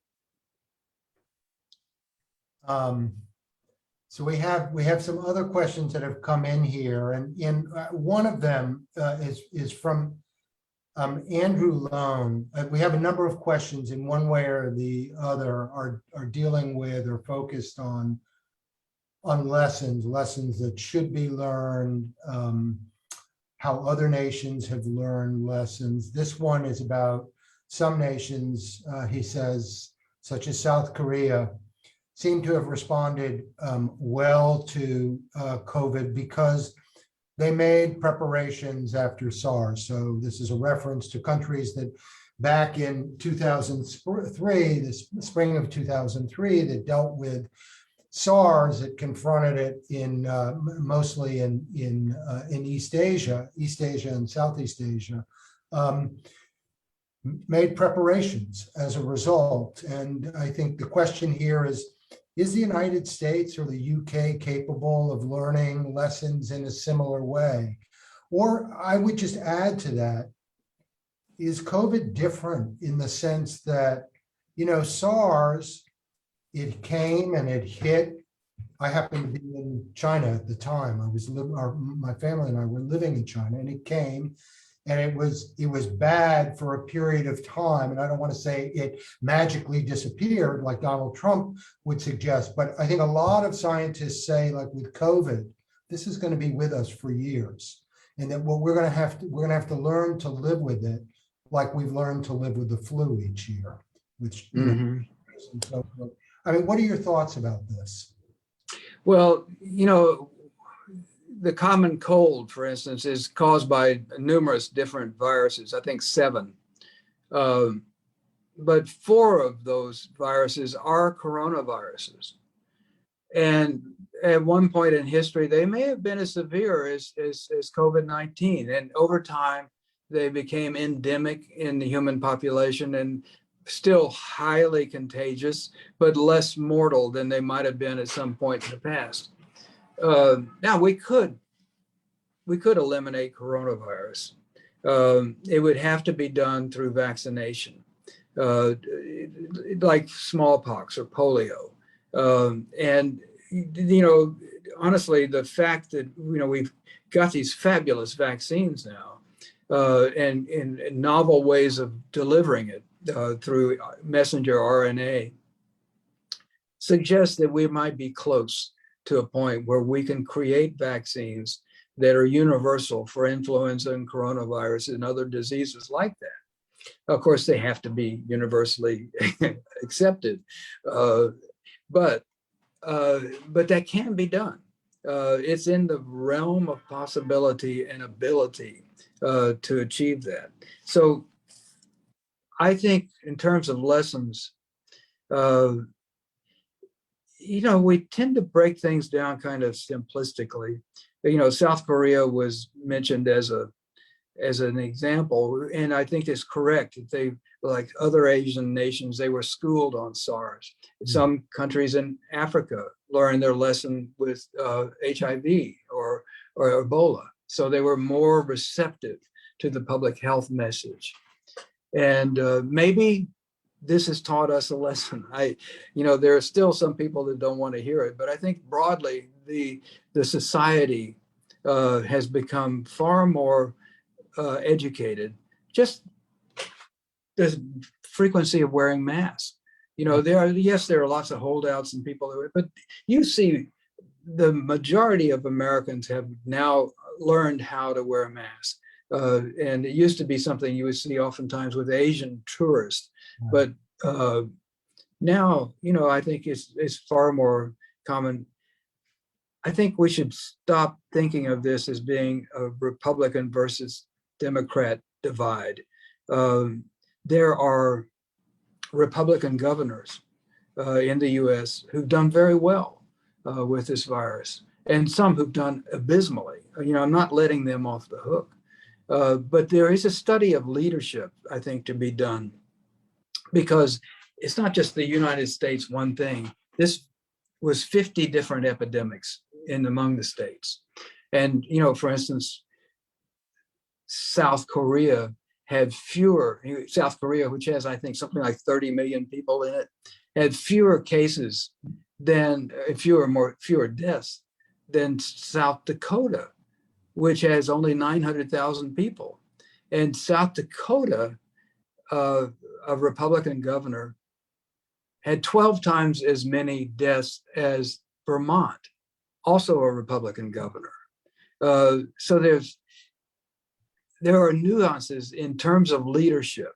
So we have some other questions that have come in here, and one of them is from Andrew Lone. We have a number of questions in one way or the other are dealing with or focused on lessons that should be learned, how other nations have learned lessons. This one is about some nations, he says, such as South Korea, seem to have responded well to COVID because they made preparations after SARS. So this is a reference to countries that back in 2003, the spring of 2003, that dealt with SARS, that confronted it in mostly in East Asia and Southeast Asia, made preparations as a result. And I think the question here is the United States or the UK capable of learning lessons in a similar way? Or I would just add to that, is COVID different in the sense that, SARS, it came and it hit. I happened to be in China at the time. My family and I were living in China, and it came, and it was bad for a period of time. And I don't want to say it magically disappeared like Donald Trump would suggest, but I think a lot of scientists say, like with COVID, this is going to be with us for years, and that what we're going to have to learn to live with it, like we've learned to live with the flu each year, which and so forth. I mean, what are your thoughts about this? Well, the common cold, for instance, is caused by numerous different viruses, I think 7. But 4 of those viruses are coronaviruses. And at one point in history, they may have been as severe as COVID-19. And over time, they became endemic in the human population and still highly contagious, but less mortal than they might have been at some point in the past. Now we could eliminate coronavirus. It would have to be done through vaccination, like smallpox or polio. And honestly, the fact that we've got these fabulous vaccines now, and novel ways of delivering it through messenger RNA, suggests that we might be close to a point where we can create vaccines that are universal for influenza and coronavirus and other diseases like that. Of course, they have to be universally accepted, but that can be done. It's in the realm of possibility and ability to achieve that. So I think in terms of lessons, we tend to break things down kind of simplistically. South Korea was mentioned as an example, and I think it's correct that they, like other Asian nations, they were schooled on SARS. Some countries in Africa learned their lesson with HIV or Ebola, so they were more receptive to the public health message. And maybe this has taught us a lesson. There are still some people that don't want to hear it, but I think broadly the society has become far more educated. Just the frequency of wearing masks. There are lots of holdouts and people, but you see the majority of Americans have now learned how to wear a mask. And it used to be something you would see oftentimes with Asian tourists, but now, I think it's far more common. I think we should stop thinking of this as being a Republican versus Democrat divide. There are Republican governors in the US who've done very well with this virus, and some who've done abysmally. I'm not letting them off the hook. But there is a study of leadership, I think, to be done, because it's not just the United States one thing. This was 50 different epidemics among the states. And, for instance, South Korea, which has, I think, something like 30 million people in it, had fewer cases than, fewer deaths than South Dakota, which has only 900,000 people. And South Dakota, a Republican governor, had 12 times as many deaths as Vermont, also a Republican governor. So there are nuances in terms of leadership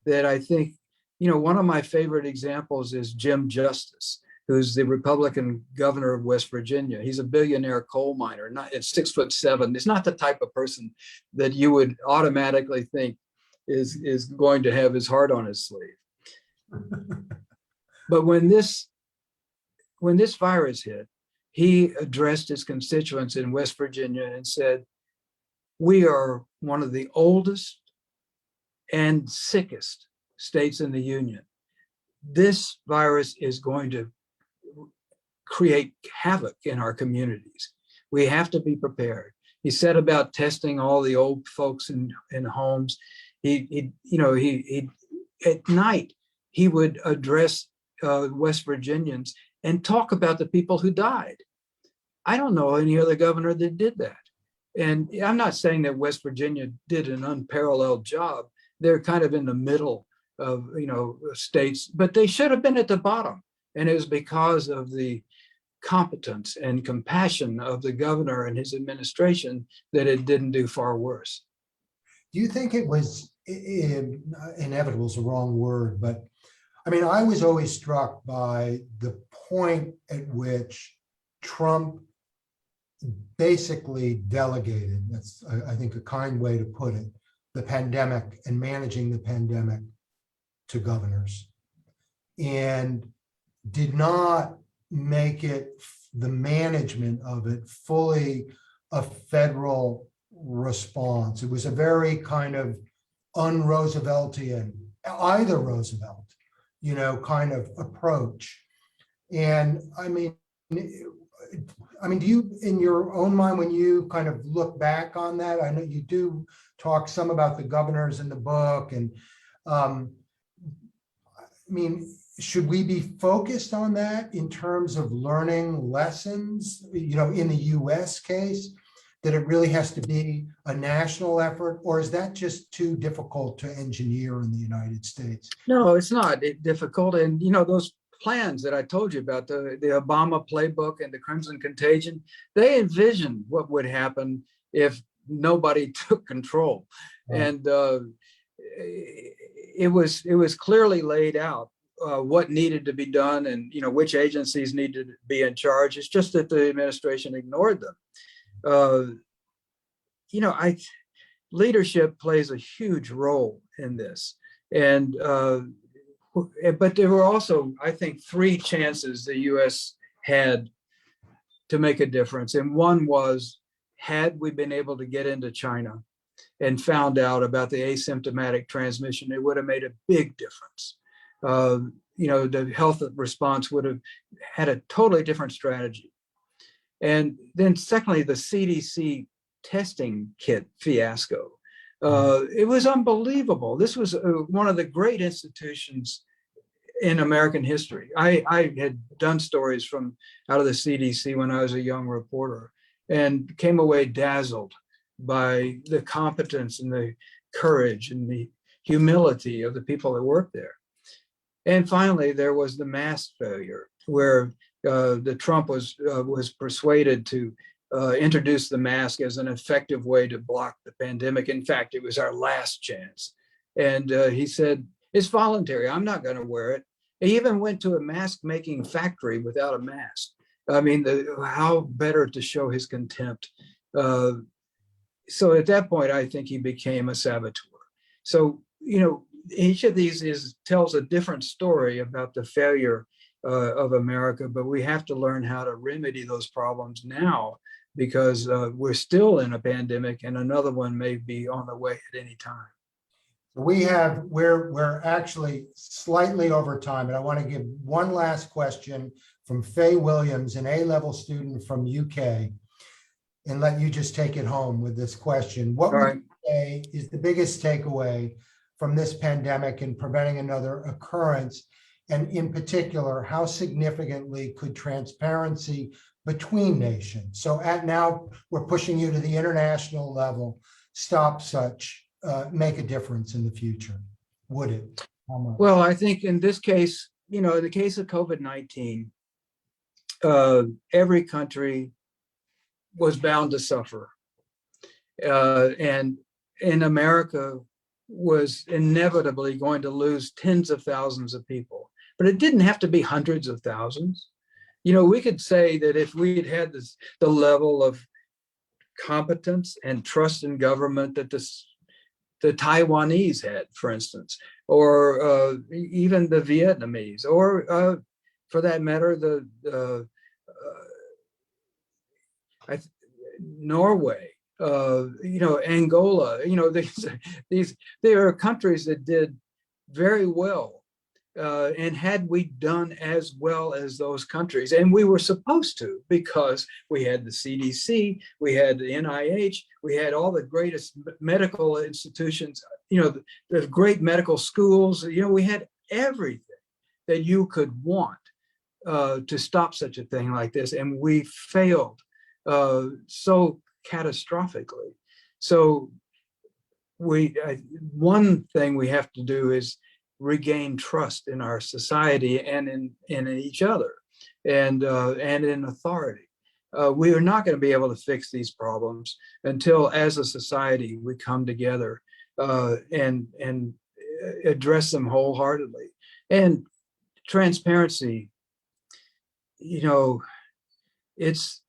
that I think, one of my favorite examples is Jim Justice, who's the Republican governor of West Virginia. He's a billionaire coal miner, at 6'7". It's not the type of person that you would automatically think is going to have his heart on his sleeve. But when this virus hit, he addressed his constituents in West Virginia and said, "We are one of the oldest and sickest states in the union. This virus is going to create havoc in our communities. We have to be prepared." He said about testing all the old folks in homes. He at night, he would address West Virginians and talk about the people who died. I don't know any other governor that did that. And I'm not saying that West Virginia did an unparalleled job. They're kind of in the middle of, states, but they should have been at the bottom. And it was because of the competence and compassion of the governor and his administration that it didn't do far worse. Do you think it was inevitable is the wrong word, but I mean, I was always struck by the point at which Trump basically delegated, that's, I think, a kind way to put it, the pandemic and managing the pandemic to governors, and did not make it, the management of it, fully a federal response. It was a very kind of un-Rooseveltian, either Roosevelt, kind of approach. And I mean, do you, in your own mind, when you kind of look back on that, I know you do talk some about the governors in the book, and I mean, should we be focused on that in terms of learning lessons, in the US case, that it really has to be a national effort, or is that just too difficult to engineer in the United States? No, it's not difficult. And, those plans that I told you about, the Obama playbook and the Crimson Contagion, they envisioned what would happen if nobody took control. Right. And it was clearly laid out what needed to be done, and which agencies needed to be in charge. It's just that the administration ignored them. Leadership plays a huge role in this, and but there were also, I think, 3 chances the U.S. had to make a difference, and one was, had we been able to get into China and found out about the asymptomatic transmission, it would have made a big difference. The health response would have had a totally different strategy. And then secondly, the CDC testing kit fiasco. It was unbelievable. This was one of the great institutions in American history. I had done stories out of the CDC when I was a young reporter, and came away dazzled by the competence and the courage and the humility of the people that worked there. And finally, there was the mask failure, where the Trump was persuaded to introduce the mask as an effective way to block the pandemic. In fact, it was our last chance. And he said, it's voluntary, I'm not going to wear it. He even went to a mask making factory without a mask. I mean, how better to show his contempt. So at that point, I think he became a saboteur. So, each of these tells a different story about the failure of America, but we have to learn how to remedy those problems now, because we're still in a pandemic, and another one may be on the way at any time. We're actually slightly over time, and I want to give one last question from Faye Williams, an A-level student from UK. and let you just take it home with this question. What All would right. you say is the biggest takeaway from this pandemic in preventing another occurrence? And in particular, how significantly could transparency between nations, so at now we're pushing you to the international level, stop such, make a difference in the future? Would it? How much? Well, I think in this case, in the case of COVID-19, every country was bound to suffer. And in America was inevitably going to lose tens of thousands of people, but it didn't have to be hundreds of thousands. We could say that if we'd had the level of competence and trust in government that the Taiwanese had, for instance, or even the Vietnamese, or for that matter, Norway, Angola. There are countries that did very well. And had we done as well as those countries, and we were supposed to, because we had the CDC, we had the NIH, we had all the greatest medical institutions, the great medical schools, we had everything that you could want to stop such a thing like this, and we failed so catastrophically. So one thing we have to do is regain trust in our society and in each other, and in authority. We are not going to be able to fix these problems until, as a society, we come together and address them wholeheartedly. And transparency, it's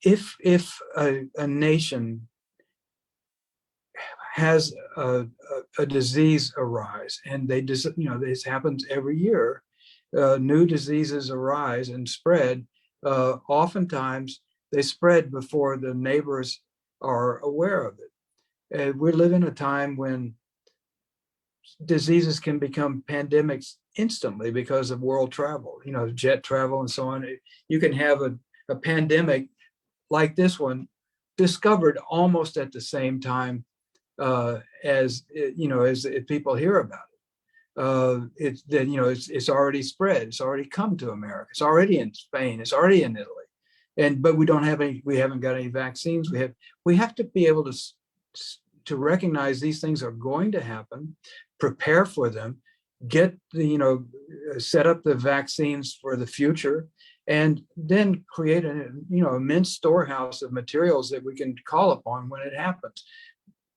if a nation has a disease arise, and this happens every year, new diseases arise and spread. Oftentimes they spread before the neighbors are aware of it. We live in a time when diseases can become pandemics instantly because of world travel, jet travel and so on. You can have a pandemic like this one discovered almost at the same time as people hear about it. It's already spread. It's already come to America. It's already in Spain. It's already in Italy. But we haven't got any vaccines. We have to be able to recognize these things are going to happen, prepare for them, get set up the vaccines for the future, and then create an immense storehouse of materials that we can call upon when it happens.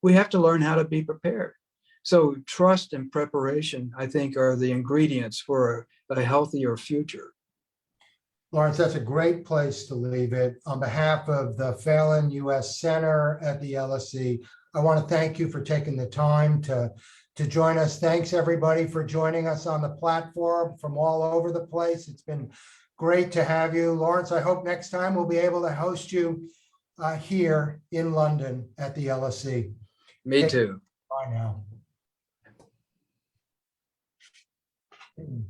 We have to learn how to be prepared. So trust and preparation, I think, are the ingredients for a healthier future. Lawrence, that's a great place to leave it. On behalf of the Phelan U.S. Center at the LSE, I want to thank you for taking the time to join us. Thanks, everybody, for joining us on the platform from all over the place. It's been great to have you. Lawrence, I hope next time we'll be able to host you here in London at the LSE. Me too. Bye now.